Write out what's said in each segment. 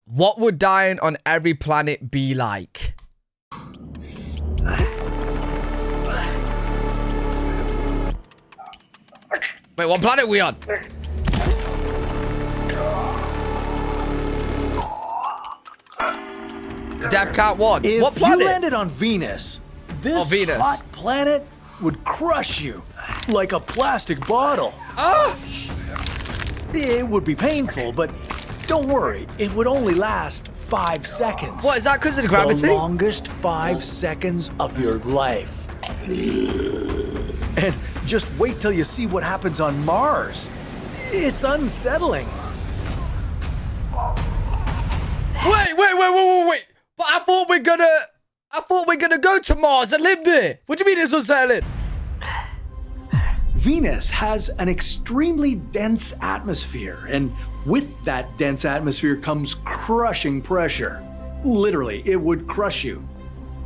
What would dying on every planet be like? Wait, what planet are we on? Death Count 1. If What planet? you landed on Venus, this Venus. hot planet would crush you like a plastic bottle. Ah! It would be painful, but don't worry, it would only last 5 seconds. What, is that because of the gravity? The longest 5 seconds of your life. And just wait till you see what happens on Mars. It's unsettling. Wait. But I thought we're gonna go to Mars and live there. What do you mean it's unsettling? Venus has an extremely dense atmosphere, and with that dense atmosphere comes crushing pressure. Literally, it would crush you.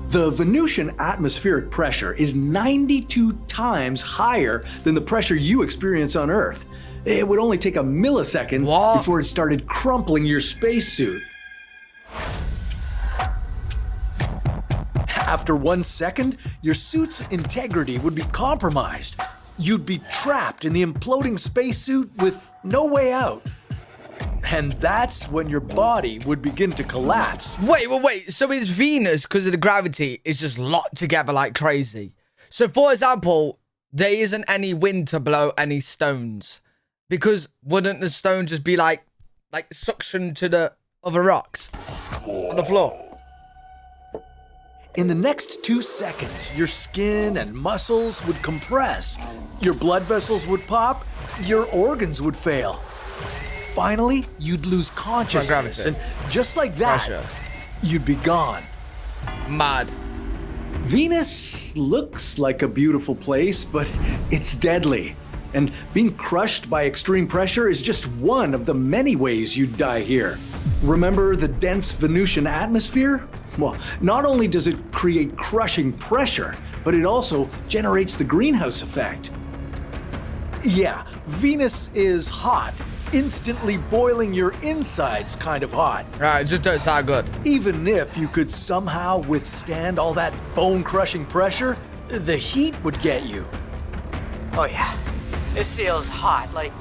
The Venusian atmospheric pressure is 92 times higher than the pressure you experience on Earth. It would only take a millisecond What? before it started crumpling your spacesuit. After 1 second, your suit's integrity would be compromised. You'd be trapped in the imploding spacesuit with no way out. And that's when your body would begin to collapse. Wait. So is Venus, because of the gravity, is just locked together like crazy? So, for example, there isn't any wind to blow any stones. Because wouldn't the stone just be like suctioned to the other rocks on the floor? In the next 2 seconds, your skin and muscles would compress. Your blood vessels would pop. Your organs would fail. Finally, you'd lose consciousness. And just like that, Pressure. you'd be gone. Mad. Venus looks like a beautiful place, but it's deadly. And being crushed by extreme pressure is just one of the many ways you'd die here. Remember the dense Venusian atmosphere? Well, not only does it create crushing pressure, but it also generates the greenhouse effect. Yeah, Venus is hot, instantly boiling your insides kind of hot. Right, it just don't sound good. Even if you could somehow withstand all that bone-crushing pressure, the heat would get you. Oh yeah, this feels hot, like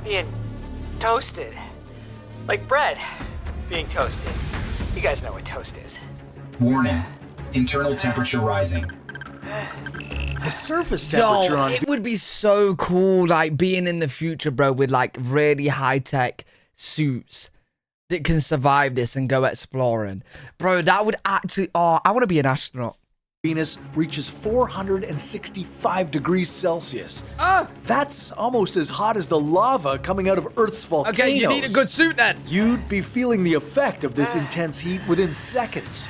being toasted. Like bread being toasted. You guys know what toast is. Warning. Internal temperature rising. The surface temperature on It would be so cool, like, being in the future, bro, with, like, really high-tech suits that can survive this and go exploring. Bro, that would actually... Oh, I want to be an astronaut. Venus reaches 465 degrees Celsius. Ah! That's almost as hot as the lava coming out of Earth's volcanoes. Okay, you need a good suit, then. You'd be feeling the effect of this intense heat within seconds.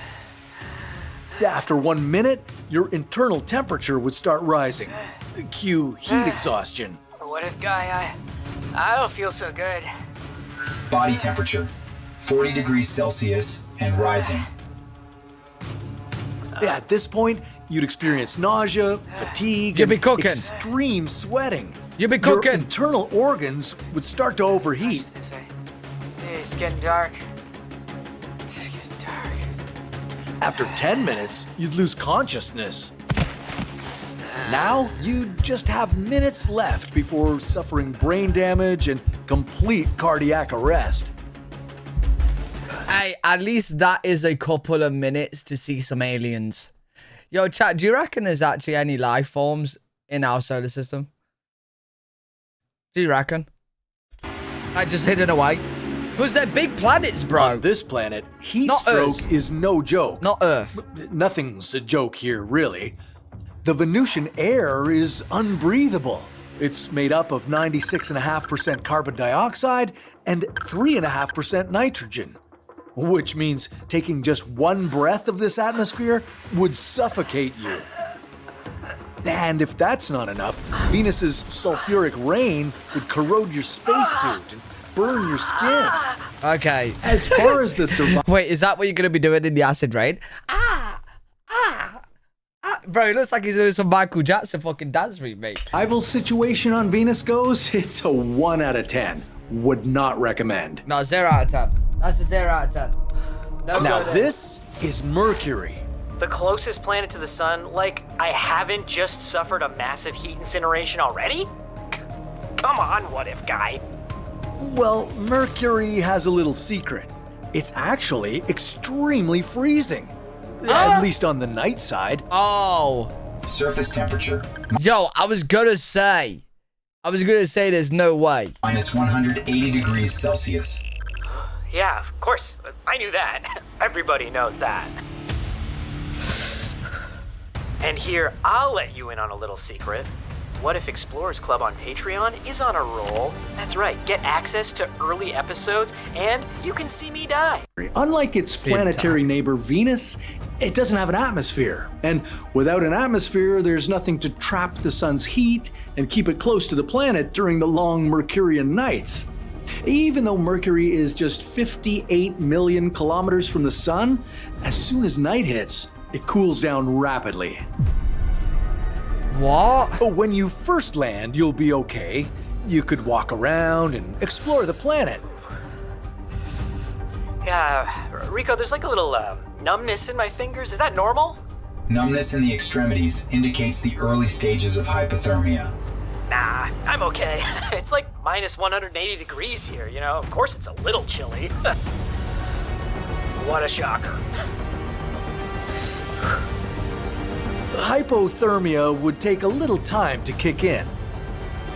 After 1 minute, your internal temperature would start rising. Cue heat exhaustion. What if, Guy, I don't feel so good. Body temperature 40 degrees Celsius and rising. At this point, you'd experience nausea, fatigue, You'd be and cooking. extreme sweating. You'd be Your cooking. internal organs would start to overheat. What's this say? It's getting dark. It's getting dark. After 10 minutes, you'd lose consciousness. Now, you'd just have minutes left before suffering brain damage and complete cardiac arrest. Hey, at least that is a couple of minutes to see some aliens. Yo, chat, do you reckon there's actually any life forms in our solar system? Do you reckon? Like, just hidden away? Because they're big planets, bro. On this planet, heat Not stroke Earth. is no joke. Not Earth. Nothing's a joke here, really. The Venusian air is unbreathable. It's made up of 96.5% carbon dioxide and 3.5% nitrogen, which means taking just one breath of this atmosphere would suffocate you. And if that's not enough, Venus's sulfuric rain would corrode your spacesuit and burn your skin. Okay. As far as the survival Wait, is that what you're going to be doing in the acid rain? Bro, it looks like he's doing some Michael Jackson fucking dance remake. situation on Venus goes, it's a 1 out of 10. Would not recommend. No, 0 out of 10. That's a 0 out of 10. Don't Now go there. this is Mercury. The closest planet to the sun, like I haven't just suffered a massive heat incineration already? Come on, what if guy? Well, Mercury has a little secret. It's actually extremely freezing. At least on the night side. Oh. Surface temperature Yo, I was gonna say there's no way. minus 180 degrees Celsius. Yeah, of course. I knew that. Everybody knows that. And here, I'll let you in on a little secret. What If Explorers Club on Patreon is on a roll. That's right, get access to early episodes, and you can see me die. Unlike its planetary neighbor Venus, it doesn't have an atmosphere. And without an atmosphere, there's nothing to trap the sun's heat and keep it close to the planet during the long Mercurian nights. Even though Mercury is just 58 million kilometers from the sun, as soon as night hits, it cools down rapidly. What? When you first land, you'll be okay. You could walk around and explore the planet. Yeah, Rico, there's like a little numbness in my fingers. Is that normal? Numbness in the extremities indicates the early stages of hypothermia. Nah, I'm okay. It's like minus 180 degrees here, you know? Of course it's a little chilly. What a shocker. Hypothermia would take a little time to kick in.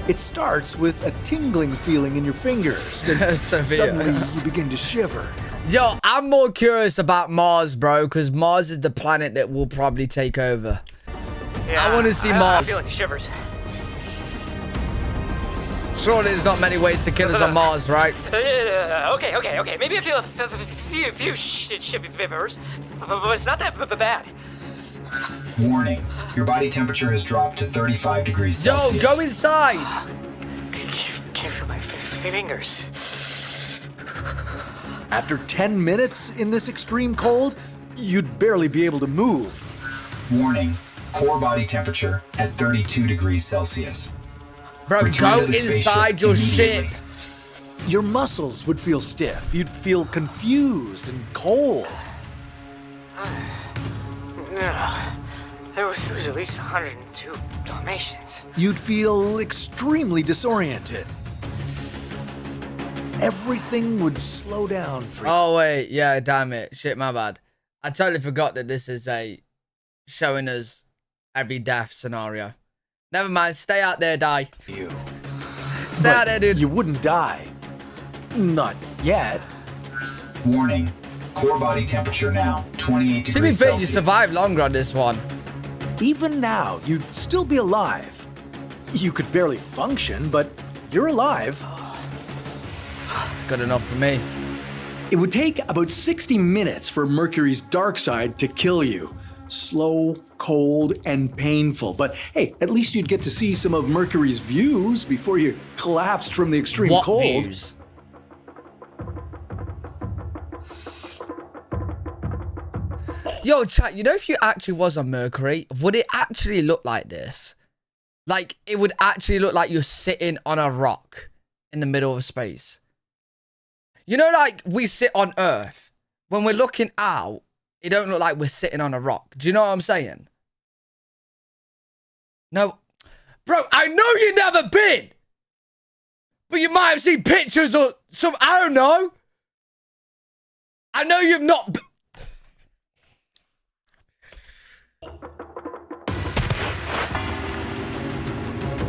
It starts with a tingling feeling in your fingers. Then Severe. suddenly you begin to shiver. Yo, I'm more curious about Mars, bro, because Mars is the planet that will probably take over. Yeah, I wanna see I'm Mars. feeling shivers. Surely there's not many ways to kill us on Mars, right? Okay. Maybe I feel a few shivers, but it's not that bad. Warning, your body temperature has dropped to 35 degrees Yo, Celsius. go inside. Can't feel my fingers. After 10 minutes in this extreme cold, you'd barely be able to move. Warning, core body temperature at 32 degrees Celsius. Bro, Return go to the spaceship inside your ship. immediately. Your muscles would feel stiff. You'd feel confused and cold. There was at least 102 Dalmatians. You'd feel extremely disoriented. Everything would slow down for you. Oh, wait. Yeah, damn it. Shit, my bad. I totally forgot that this is showing us every death scenario. Never mind. Stay out there, die. You. Stay out there, dude. You wouldn't die. Not yet. Warning, core body temperature now 28 To be degrees fair, you Celsius. survive longer on this one. Even now, you'd still be alive. You could barely function, but you're alive. It's good enough for me. It would take about 60 minutes for Mercury's dark side to kill you. Slow, cold, and painful. But hey, at least you'd get to see some of Mercury's views before you collapsed from the extreme What cold. views? Yo, chat, you know if you actually was on Mercury, would it actually look like this? Like, it would actually look like you're sitting on a rock in the middle of space. You know, like, we sit on Earth. When we're looking out, it don't look like we're sitting on a rock. Do you know what I'm saying? No. Bro, I know you've never been. But you might have seen pictures or some, I don't know. I know you've not...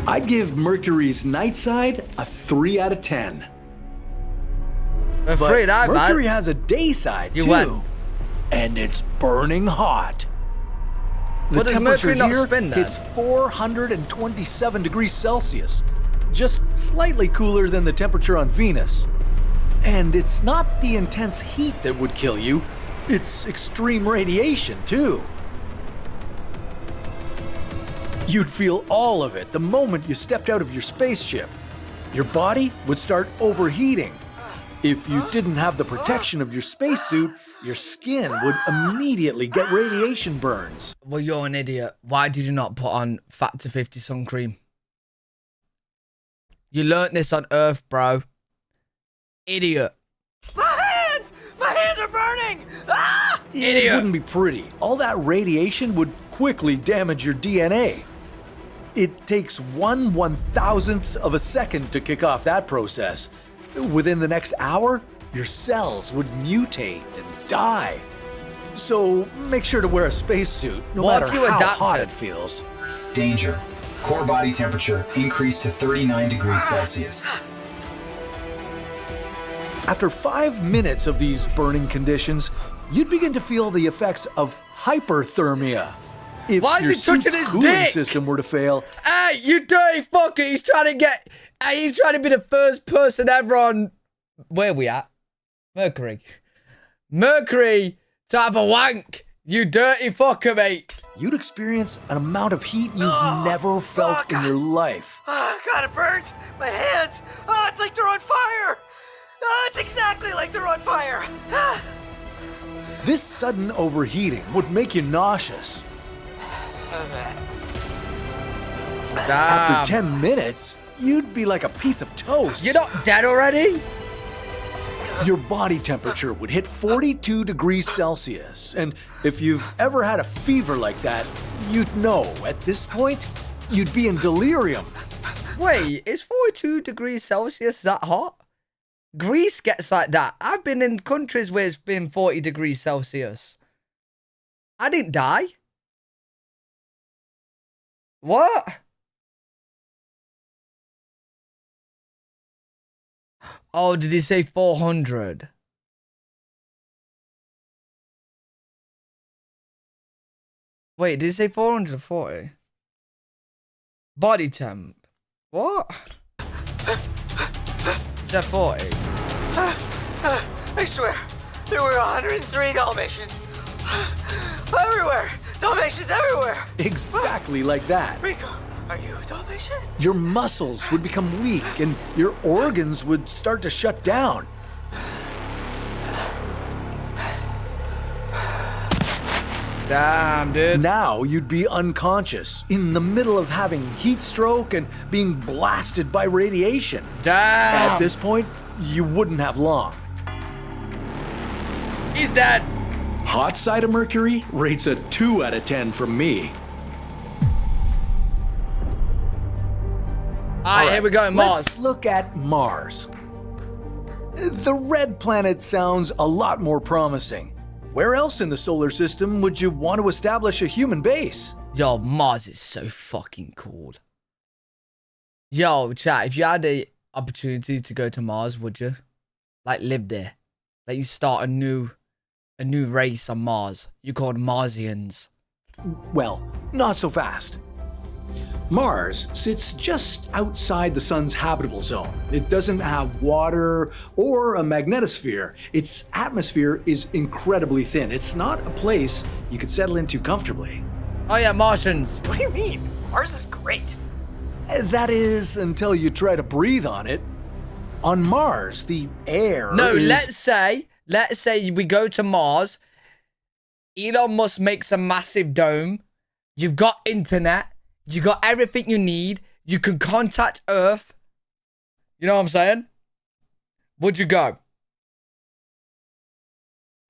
I'd give Mercury's night side a 3 out of 10. A But free night, Mercury man. has a day side You too. went. And it's burning hot. The Well, does temperature Mercury not here, spin then? it's 427 degrees Celsius. Just slightly cooler than the temperature on Venus. And it's not the intense heat that would kill you, it's extreme radiation too. You'd feel all of it the moment you stepped out of your spaceship. Your body would start overheating. If you didn't have the protection of your spacesuit, your skin would immediately get radiation burns. Well, you're an idiot. Why did you not put on Factor 50 sun cream? You learnt this on Earth, bro. Idiot. My hands! My hands are burning! Ah! It wouldn't be pretty. All that radiation would quickly damage your DNA. It takes 1/1000th of a second to kick off that process. Within the next hour, your cells would mutate and die. So make sure to wear a spacesuit, no What matter if you how adapt hot it? it feels. Danger. Core body temperature increased to 39 degrees Celsius. After 5 minutes of these burning conditions, you'd begin to feel the effects of hyperthermia. If Why is your he touching suit's his cooling dick? system were to fail, Hey, you dirty fucker! He's trying to get. Hey, he's trying to be the first person ever on. Where are we at? Mercury. Mercury to have a wank. You dirty fucker, mate. you'd experience an amount of heat you've never felt in your life. Oh, God, it burns! My hands! Oh, it's like they're on fire! Oh, it's exactly like they're on fire! Ah. This sudden overheating would make you nauseous. After 10 minutes, you'd be like a piece of toast. You're not dead already? Your body temperature would hit 42 degrees Celsius. And if you've ever had a fever like that, you'd know at this point, you'd be in delirium. Wait, is 42 degrees Celsius that hot? Greece gets like that. I've been in countries where it's been 40 degrees Celsius. I didn't die. What? Oh, did he say 400? Wait, did he say 440? Body temp. What? Is that 40? I swear, there were 103 Dalmatians. Everywhere! Dalmatians everywhere! Exactly like that. Rico, are you a Dalmatian? Your muscles would become weak and your organs would start to shut down. Damn, dude. Now you'd be unconscious, in the middle of having heat stroke and being blasted by radiation. Damn. At this point, you wouldn't have long. He's dead. Hot side of Mercury rates a 2 out of 10 from me. All right, here we go, Mars. Let's look at Mars. The red planet sounds a lot more promising. Where else in the solar system would you want to establish a human base? Yo, Mars is so fucking cool. Yo, chat, if you had the opportunity to go to Mars, would you? Like, live there. Like, you start a new race on Mars. You called Marsians. Well, not so fast. Mars sits just outside the sun's habitable zone. It doesn't have water or a magnetosphere. Its atmosphere is incredibly thin. It's not a place you could settle into comfortably. Oh yeah, Martians. What do you mean? Ours is great. That is, until you try to breathe on it. On Mars, the air No, is... let's say we go to Mars. Elon Musk makes a massive dome. You've got internet. You got everything you need. You can contact Earth. You know what I'm saying? Would you go?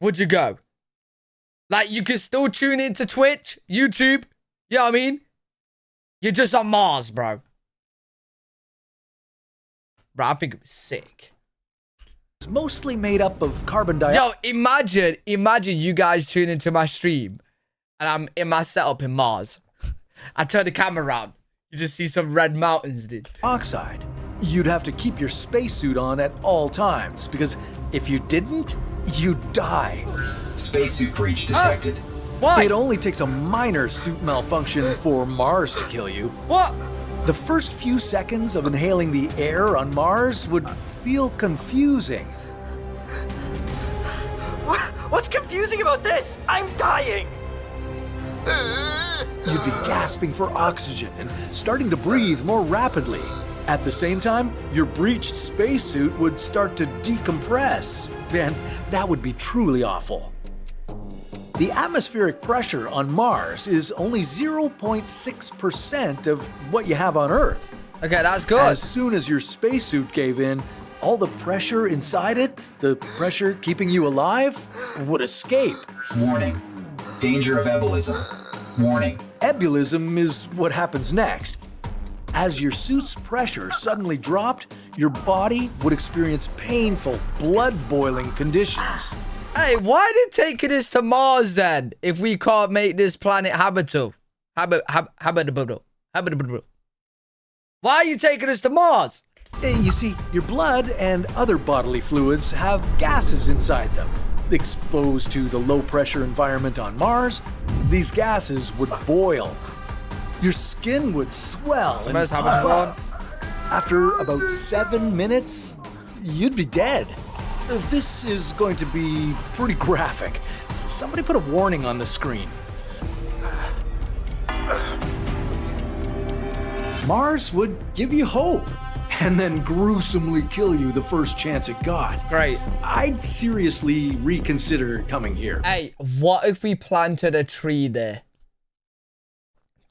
Would you go? Like, you can still tune into Twitch, YouTube. You know what I mean? You're just on Mars, bro. Bro, I think it was sick. It's mostly made up of carbon dioxide. Yo, imagine you guys tune into my stream and I'm in my setup in Mars. I turn the camera around. You just see some red mountains, dude. Oxide. You'd have to keep your spacesuit on at all times, because if you didn't, you'd die. Spacesuit breach detected. Why? It only takes a minor suit malfunction for Mars to kill you. What? The first few seconds of inhaling the air on Mars would feel confusing. What's confusing about this? I'm dying! You'd be gasping for oxygen and starting to breathe more rapidly. At the same time, your breached spacesuit would start to decompress, and that would be truly awful. The atmospheric pressure on Mars is only 0.6% of what you have on Earth. Okay, that's good. As soon as your spacesuit gave in, all the pressure inside it, the pressure keeping you alive, would escape. Warning. Danger of embolism. Warning. Embolism is what happens next. As your suit's pressure suddenly dropped, your body would experience painful, blood-boiling conditions. Hey, why did taking us to Mars then if we can't make this planet habitable? Habitable. Why are you taking us to Mars? You see, your blood and other bodily fluids have gases inside them. Exposed to the low-pressure environment on Mars, these gases would boil. Your skin would swell and Supposed to have a phone. after about 7 minutes, you'd be dead. This is going to be pretty graphic. Somebody put a warning on the screen. Mars would give you hope and then gruesomely kill you the first chance it got. Great. I'd seriously reconsider coming here. Hey, what if we planted a tree there?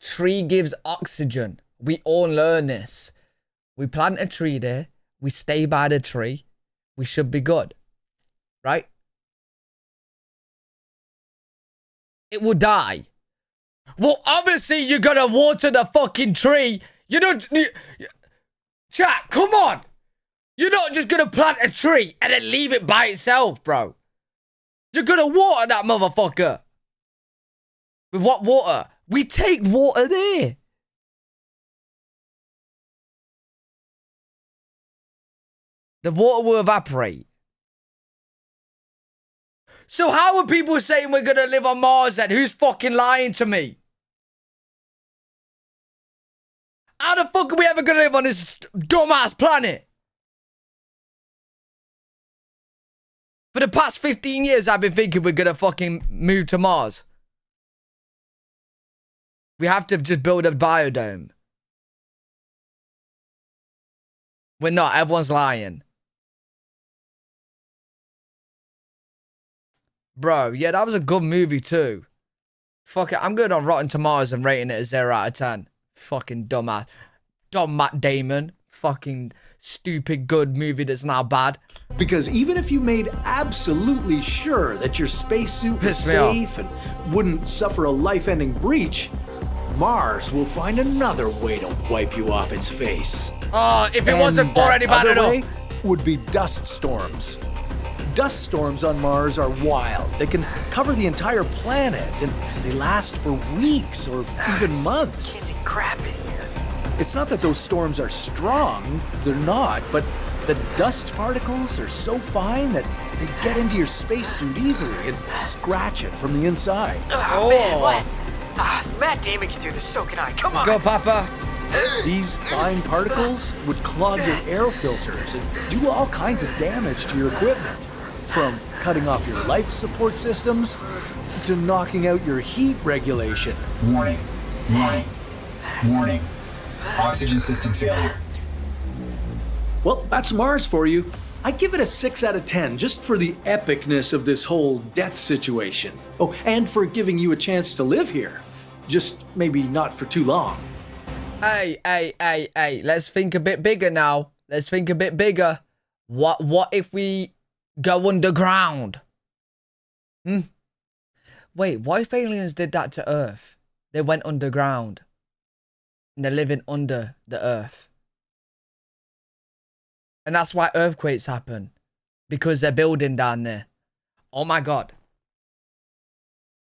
Tree gives oxygen. We all learn this. We plant a tree there. We stay by the tree. We should be good. Right? It will die. Well, obviously, you're gonna water the fucking tree. You don't... Chat, come on. You're not just gonna plant a tree and then leave it by itself, bro. You're gonna water that motherfucker. With what water? We take water there. The water will evaporate. So how are people saying we're gonna live on Mars then? Who's fucking lying to me? How the fuck are we ever gonna live on this dumbass planet? For the past 15 years, I've been thinking we're gonna fucking move to Mars. We have to just build a biodome. We're not. Everyone's lying. Bro, yeah, that was a good movie too. Fuck it. I'm good on Rotten Tomatoes and rating it a 0 out of 10. Fucking dumbass. Dumb Matt Damon. Fucking stupid good movie that's now bad. Because even if you made absolutely sure that your spacesuit was Piss me off. safe and wouldn't suffer a life-ending breach, Mars will find another way to wipe you off its face. Oh, if it And wasn't already that bad other enough. way would be dust storms. Dust storms on Mars are wild. They can cover the entire planet, and they last for weeks or even months. Kissy crap in here. It's not that those storms are strong, they're not, but the dust particles are so fine that they get into your spacesuit easily and scratch it from the inside. Oh, man, what? Matt Damon can do this, so can I. Come on. Go, Papa. These fine particles would clog your air filters and do all kinds of damage to your equipment, from cutting off your life support systems to knocking out your heat regulation. Warning. Warning. Warning. Oxygen system failure. Well, that's Mars for you. I give it a 6 out of 10 just for the epicness of this whole death situation. Oh, and for giving you a chance to live here. Just maybe not for too long. Hey. Let's think a bit bigger now. Let's think a bit bigger. What if we go underground? Wait, what if aliens did that to Earth? They went underground. And they're living under the Earth. And that's why earthquakes happen. Because they're building down there. Oh my God.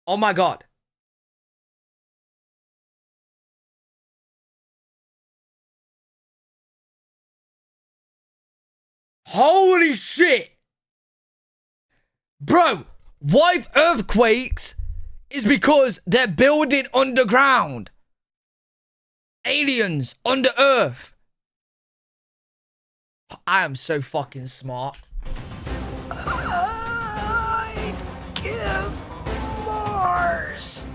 Oh my God. Holy shit. Bro, why if earthquakes is because they're building underground. Aliens under Earth. I am so fucking smart. I'd give Mars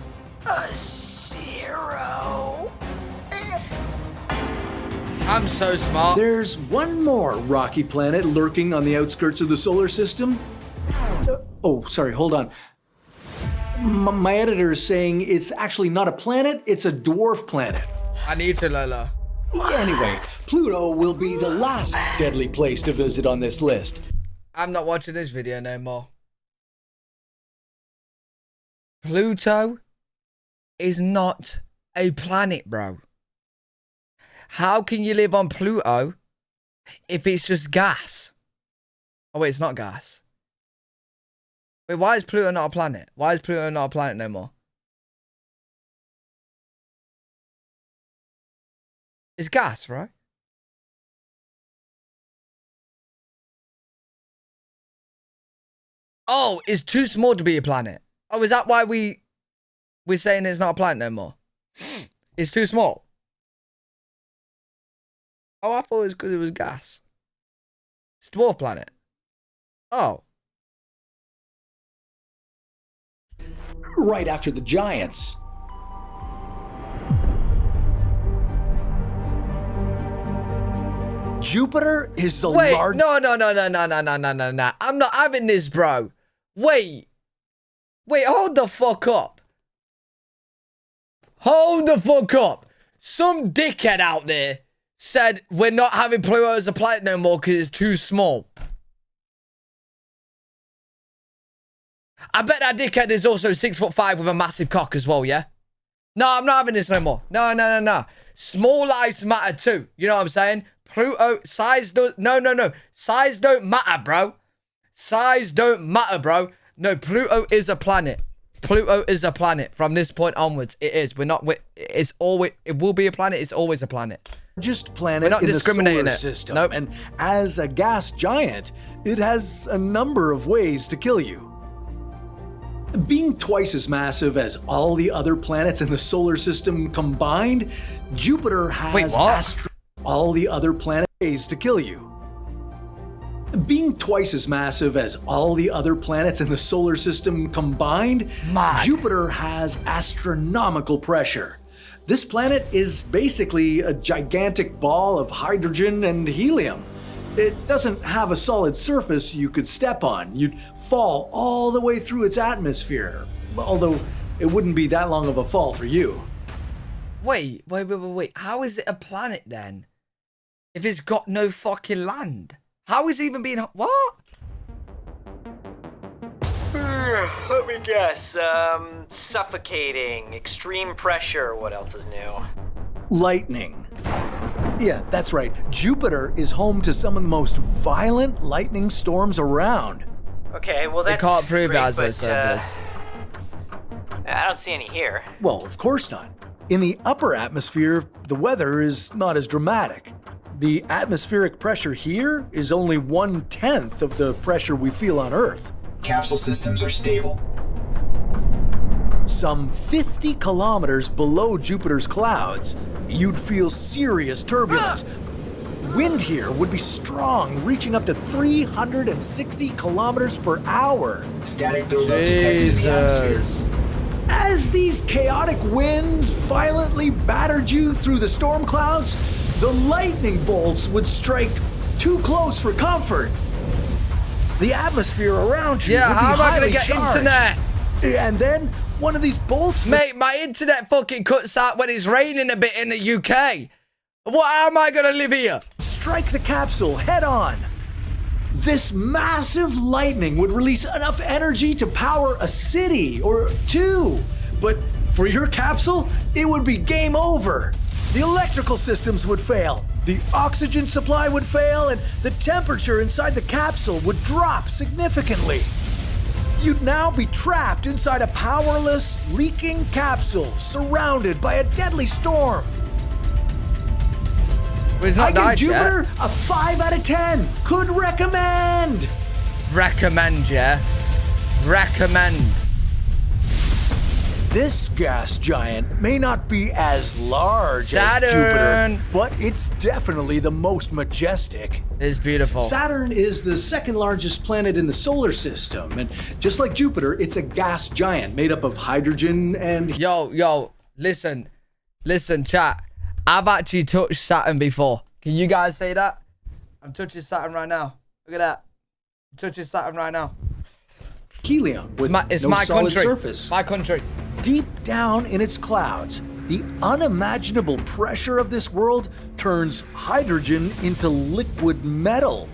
a 0. I'm so smart. There's one more rocky planet lurking on the outskirts of the solar system. Sorry, hold on. My editor is saying it's actually not a planet, it's a dwarf planet. I need to, Lola. Anyway, Pluto will be the last deadly place to visit on this list. I'm not watching this video no more. Pluto is not a planet, bro. How can you live on Pluto if it's just gas? Oh, wait, it's not gas. Wait, why is Pluto not a planet? Why is Pluto not a planet no more? It's gas, right? Oh, it's too small to be a planet. Oh, is that why we're saying it's not a planet no more? It's too small. Oh, I thought it was because it was gas. It's a dwarf planet. Oh. Right after the giants. Jupiter is the Wait, largest. no. I'm not having this, bro. Wait, hold the fuck up. Hold the fuck up. Some dickhead out there said we're not having Pluto as a planet no more because it's too small. I bet that dickhead is also 6'5" with a massive cock as well, yeah? No, I'm not having this no more. No. Small lives matter too. You know what I'm saying? Pluto, size no. Size don't matter, bro. Size don't matter, bro. No, Pluto is a planet. Pluto is a planet. From this point onwards, it is. It will be a planet. It's always a planet. Largest planet We're not in the discriminating solar it. system. Nope. And as a gas giant, it has a number of ways to kill you. Being twice as massive as all the other planets in the solar system combined, Jupiter has Wait, what? all the other planets ways to kill you. Being twice as massive as all the other planets in the solar system combined, Mad. Jupiter has astronomical pressure. This planet is basically a gigantic ball of hydrogen and helium. It doesn't have a solid surface you could step on. You'd fall all the way through its atmosphere, although it wouldn't be that long of a fall for you. Wait. How is it a planet then? If it's got no fucking land? How is it even being... What? Let me guess. Suffocating, extreme pressure. What else is new? Lightning. Yeah, that's right. Jupiter is home to some of the most violent lightning storms around. Okay, well They that's can't prove great, it as a but, surface. I don't see any here. Well, of course not. In the upper atmosphere, the weather is not as dramatic. The atmospheric pressure here is only 1/10 of the pressure we feel on Earth. Capsule systems are stable. Some 50 kilometers below Jupiter's clouds, you'd feel serious turbulence. Wind here would be strong, reaching up to 360 kilometers per hour. Static buildup detected in the atmosphere. Jesus. As these chaotic winds violently battered you through the storm clouds, the lightning bolts would strike too close for comfort. The atmosphere around you Yeah, would be how am I highly gonna get charged. internet? And then one of these bolts would Mate, my internet fucking cuts out when it's raining a bit in the UK. How am I gonna live here? strike the capsule head on. This massive lightning would release enough energy to power a city or two. But for your capsule, it would be game over. The electrical systems would fail, the oxygen supply would fail, and the temperature inside the capsule would drop significantly. You'd now be trapped inside a powerless, leaking capsule surrounded by a deadly storm. Well, it's not I give died Jupiter yet. a 5 out of 10. Could recommend. Recommend, yeah. Recommend. This gas giant may not be as large as Jupiter, Saturn. but it's definitely the most majestic. It's beautiful. Saturn is the second largest planet in the solar system, and just like Jupiter, it's a gas giant made up of hydrogen and Yo, listen, chat. I've actually touched Saturn before. Can you guys say that? I'm touching Saturn right now. Look at that. I'm touching Saturn right now. helium with It's no my solid country. surface. My country. Deep down in its clouds, the unimaginable pressure of this world turns hydrogen into liquid metal.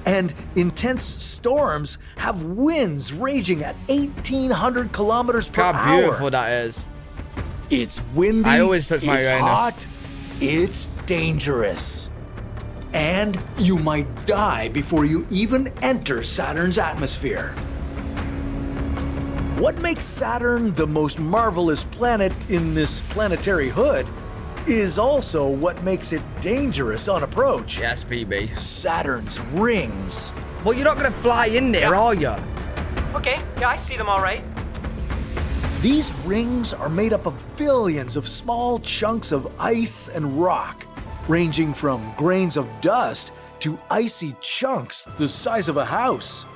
And intense storms have winds raging at 1,800 kilometers per How hour. beautiful that is. It's windy, I always touch my it's Uranus. hot, it's dangerous. And you might die before you even enter Saturn's atmosphere. What makes Saturn the most marvelous planet in this planetary hood is also what makes it dangerous on approach. Yes, BB. Saturn's rings. Well, you're not gonna fly in there, Yeah. are you? Okay, yeah, I see them all right. These rings are made up of billions of small chunks of ice and rock, ranging from grains of dust to icy chunks the size of a house.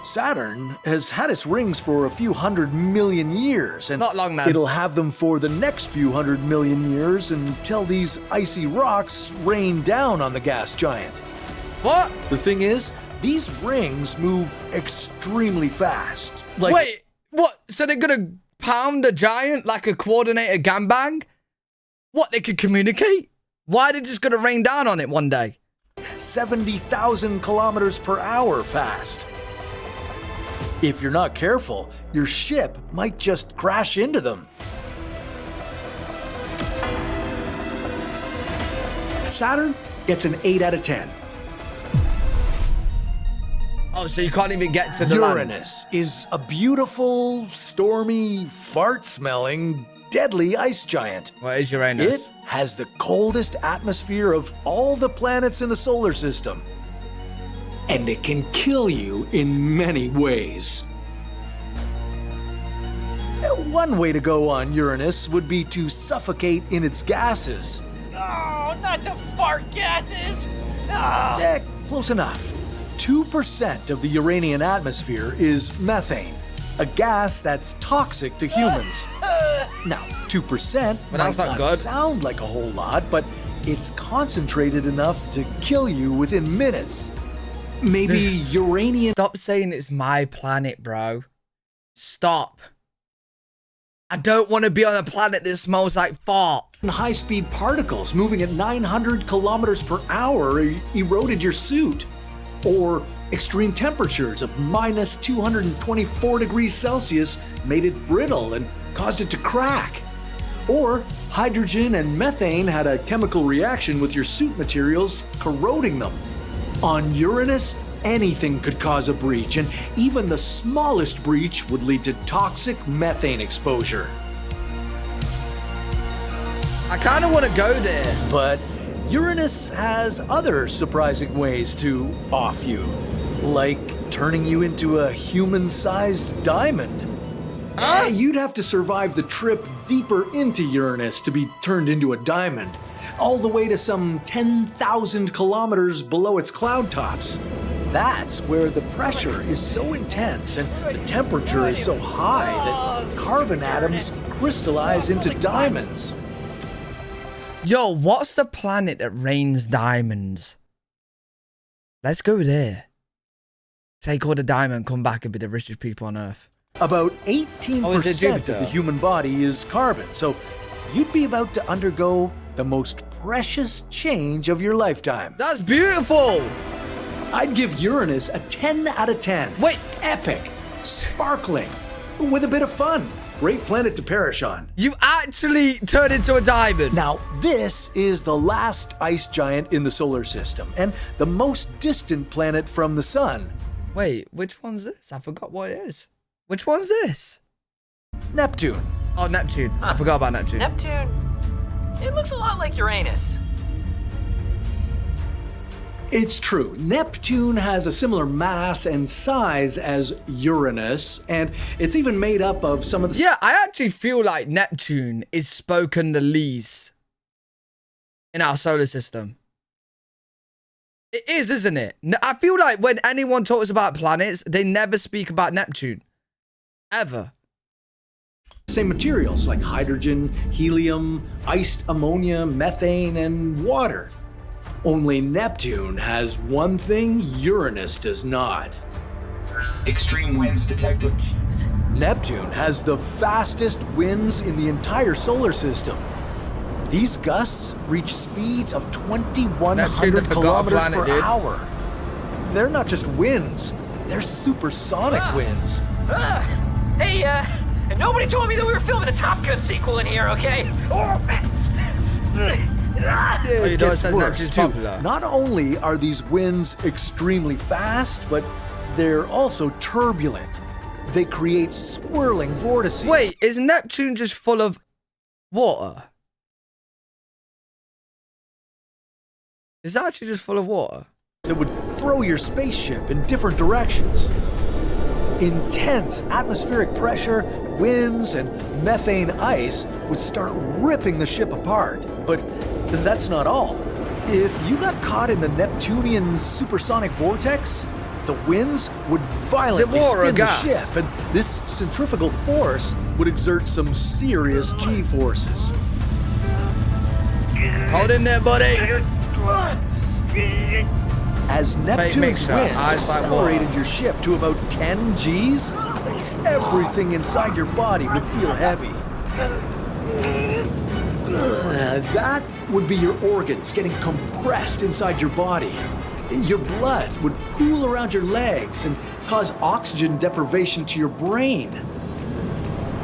Saturn has had its rings for a few 100 million years, and Not long, man. it'll have them for the next few 100 million years until these icy rocks rain down on the gas giant. What? The thing is, these rings move extremely fast. Like, Wait, what? So they're gonna pound a giant like a coordinated gangbang? What, they could communicate? Why are they just gonna rain down on it one day? 70,000 kilometers per hour fast. If you're not careful, your ship might just crash into them. Saturn gets an 8 out of 10. Oh, so you can't even get to the land. Uranus is a beautiful, stormy, fart-smelling, deadly ice giant. What is It Uranus? has the coldest atmosphere of all the planets in the solar system. And it can kill you in many ways. One way to go on Uranus would be to suffocate in its gases. Oh, not the fart gases! Oh. Close enough. 2% of the Uranian atmosphere is methane, a gas that's toxic to humans. Now, 2% But might that's not not good. sound like a whole lot, but it's concentrated enough to kill you within minutes. Maybe uranium Stop saying it's my planet, bro. Stop. I don't want to be on a planet that smells like fart. high-speed particles moving at 900 kilometers per hour eroded your suit. Or extreme temperatures of minus 224 degrees Celsius made it brittle and caused it to crack. Or hydrogen and methane had a chemical reaction with your suit materials, corroding them. On Uranus, anything could cause a breach, and even the smallest breach would lead to toxic methane exposure. I kind of want to go there. But Uranus has other surprising ways to off you, like turning you into a human-sized diamond. You'd have to survive the trip deeper into Uranus to be turned into a diamond, all the way to some 10,000 kilometers below its cloud tops. That's where the pressure is so intense and the temperature is so high that carbon atoms crystallize into diamonds. Yo, what's the planet that rains diamonds? Let's go there. Take all the diamond, come back and be the richest people on Earth. About Oh, is it 18% of Jupiter? the human body is carbon, so you'd be about to undergo the most precious change of your lifetime. That's beautiful. I'd give Uranus a 10 out of 10. Wait. Epic, sparkling, with a bit of fun. Great planet to perish on. You actually turned into a diamond. Now, this is the last ice giant in the solar system, and the most distant planet from the sun, Wait, which one's this? I forgot what it is. Which one's this? Neptune. Oh, Neptune. I forgot about Neptune. Neptune. It looks a lot like Uranus. It's true. Neptune has a similar mass and size as Uranus, and it's even made up of some of the Yeah, I actually feel like Neptune is spoken the least in our solar system. It is, isn't it? I feel like when anyone talks about planets, they never speak about Neptune. Ever. same materials like hydrogen, helium, iced ammonia, methane, and water. Only Neptune has one thing Uranus does not. Extreme winds detected. Neptune has the fastest winds in the entire solar system. These gusts reach speeds of Neptune, 2,100 the forgotten kilometers planet, per dude. hour. They're not just winds, they're supersonic winds. Hey, nobody told me that we were filming a Top Gun sequel in here, okay? It you don't gets say worse, Neptune's too. popular. Not only are these winds extremely fast, but they're also turbulent. They create swirling vortices. Wait, is Neptune just full of water? Is it actually just full of water? That would throw your spaceship in different directions. Intense atmospheric pressure, winds, and methane ice would start ripping the ship apart. But that's not all. If you got caught in the Neptunian supersonic vortex, the winds would violently water or spin the gas? ship, and this centrifugal force would exert some serious G-forces. Hold in there, buddy. As Neptune's mixture, winds ice like accelerated water. your ship to about 10 Gs, everything inside your body would feel heavy. That would be your organs getting compressed inside your body. Your blood would pool around your legs and cause oxygen deprivation to your brain.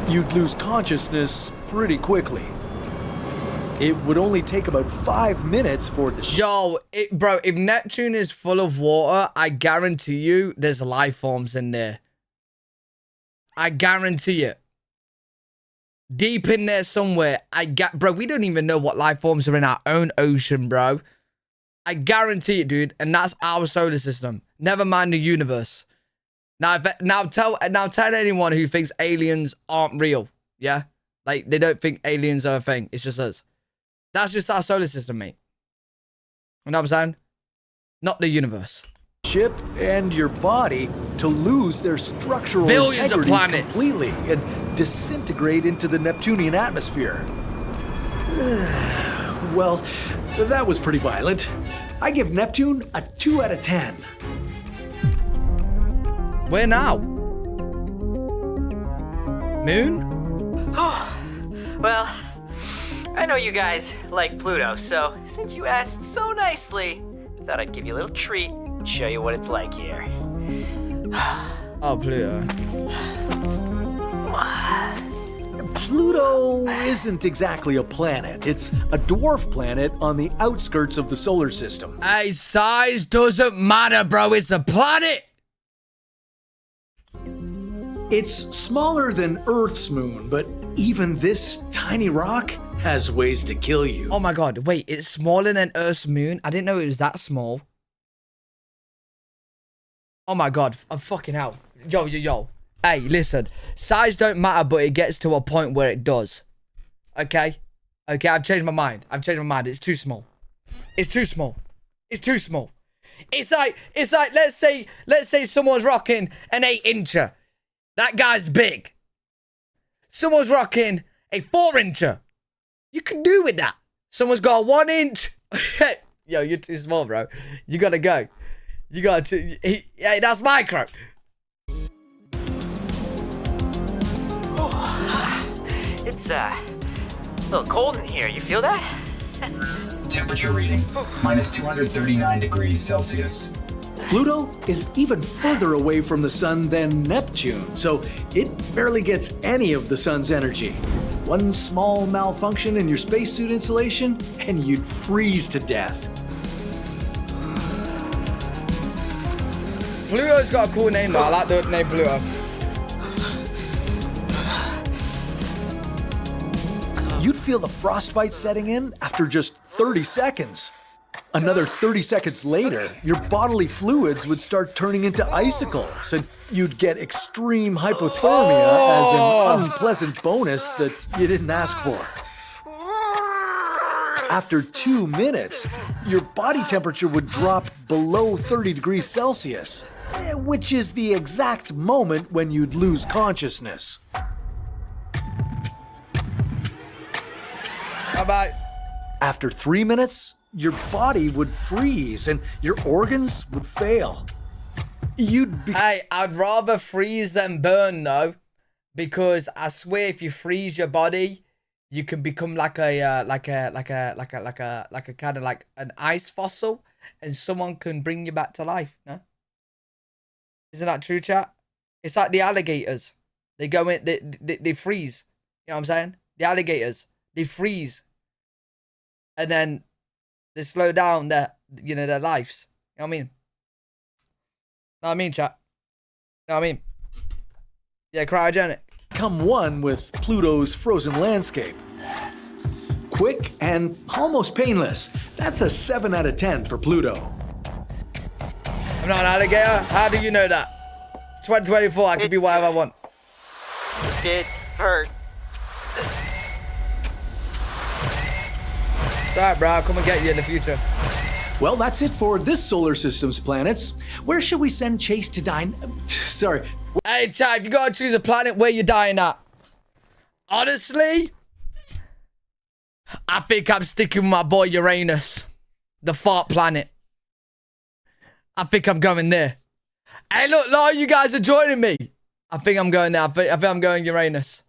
You'd lose consciousness pretty quickly. It would only take about 5 minutes for the ship. Yo, bro, if Neptune is full of water, I guarantee you there's life forms in there. I guarantee it. Deep in there somewhere, bro, we don't even know what life forms are in our own ocean, bro. I guarantee it, dude. And that's our solar system. Never mind the universe. Now tell anyone who thinks aliens aren't real, yeah? Like, they don't think aliens are a thing. It's just us. That's just our solar system, mate. You know what I'm saying? Not the universe. Ship and your body to lose their structural Billions of integrity planets. completely and disintegrate into the Neptunian atmosphere. Well, that was pretty violent. I give Neptune a 2 out of 10. Where now? Moon? Well, I know you guys like Pluto, so since you asked so nicely, I thought I'd give you a little treat and show you what it's like here. Oh, Pluto. Pluto isn't exactly a planet. It's a dwarf planet on the outskirts of the solar system. Hey, size doesn't matter, bro. It's a planet. It's smaller than Earth's moon, but even this tiny rock has ways to kill you. Oh my god, wait, it's smaller than Earth's moon? I didn't know it was that small. Oh my god, I'm fucking hell. Yo. Hey, listen, size don't matter, but it gets to a point where it does. Okay? Okay, I've changed my mind. It's too small. It's too small. It's like, let's say someone's rocking an 8-incher. That guy's big. Someone's rocking a 4-incher. You can do with that. Someone's got a 1-inch. Yo, you're too small, bro. You gotta go. Hey, that's micro. It's a little cold in here. You feel that? Temperature reading minus 239 degrees Celsius. Pluto is even further away from the sun than Neptune, so it barely gets any of the sun's energy. One small malfunction in your spacesuit insulation, and you'd freeze to death. Pluto's got a cool name though. I like the name Pluto. You'd feel the frostbite setting in after just 30 seconds. Another 30 seconds later, your bodily fluids would start turning into icicles, and you'd get extreme hypothermia as an unpleasant bonus that you didn't ask for. After 2 minutes, your body temperature would drop below 30 degrees Celsius, which is the exact moment when you'd lose consciousness. Bye-bye. After 3 minutes, your body would freeze and your organs would fail. You'd be... Hey, I'd rather freeze than burn though. Because I swear if you freeze your body, you can become like a kind of like an ice fossil, and someone can bring you back to life. No, isn't that true, chat? It's like the alligators. They go in, they freeze. You know what I'm saying? The alligators, they freeze, and then they slow down their lives. You know what I mean? Know what I mean, chat? Know what I mean? Yeah, cryogenic. Become one with Pluto's frozen landscape. Quick and almost painless. That's a 7 out of 10 for Pluto. I'm not an alligator. How do you know that? It's 2024. I can be whatever I want. Did hurt. It's alright, bro. I'll come and get you in the future. Well, that's it for this solar system's planets. Where should we send Chase to dine? Sorry. Hey, chat, if you gotta choose a planet, where you dying at? Honestly, I think I'm sticking with my boy Uranus, the fart planet. I think I'm going there. Hey, look, a lot of you guys are joining me. I think I'm going there. I think I'm going Uranus.